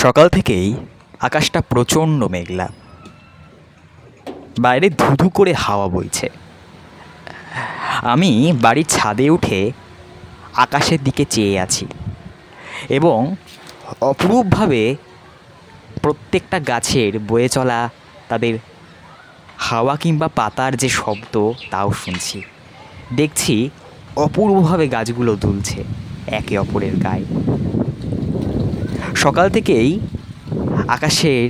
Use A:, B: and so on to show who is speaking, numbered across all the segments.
A: সকাল থেকেই আকাশটা প্রচণ্ড মেঘলা। বাইরে ধুধু করে হাওয়া বইছে। আমি বাড়ির ছাদে উঠে আকাশের দিকে চেয়ে আছি এবং অপরূপভাবে প্রত্যেকটা গাছের বয়ে চলা তাদের হাওয়া কিংবা পাতার যে শব্দ তাও শুনছি। দেখছি অপূর্বভাবে গাছগুলো দুলছে একে অপরের গায়ে। সকাল থেকেই আকাশের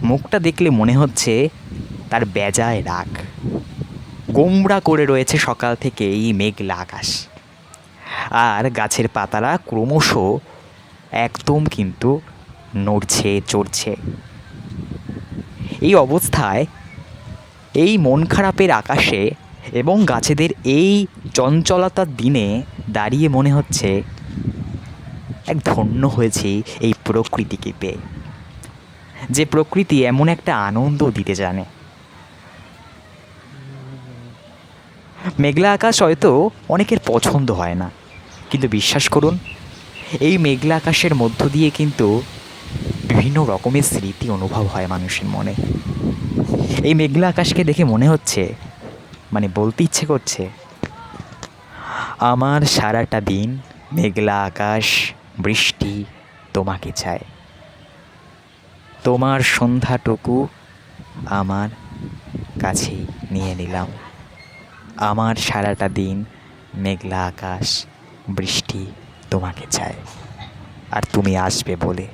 A: মুখটা দেখলে মনে হচ্ছে তার বেজায় রাগ। গোমড়া করে রয়েছে সকাল থেকে এই মেঘলা আকাশ, আর গাছের পাতারা ক্রমশ একদম কিন্তু নড়ছে চড়ছে। এই অবস্থায় এই মন খারাপের আকাশে এবং গাছেদের এই চঞ্চলতার দিনে দাঁড়িয়ে মনে হচ্ছে এক ধন্য হয়েছি এই প্রকৃতিকে পেয়ে, যে প্রকৃতি এমন একটা আনন্দ দিতে জানে। মেঘলা আকাশ হয়তো অনেকের পছন্দ হয় না, কিন্তু বিশ্বাস করুন, এই মেঘলা আকাশের মধ্য দিয়ে কিন্তু বিভিন্ন রকমের স্মৃতি অনুভব হয় মানুষের মনে। এই মেঘলা আকাশকে দেখে মনে হচ্ছে, বলতে ইচ্ছে করছে, আমার সারাটা দিন মেঘলা আকাশ বৃষ্টি তোমাকে চায়। তোমার সন্ধ্যাটুকু আমার কাছেই নিয়ে নিলাম। আমার সারাটা দিন মেঘলা আকাশ বৃষ্টি তোমাকে চায়, আর তুমি আসবে বলে।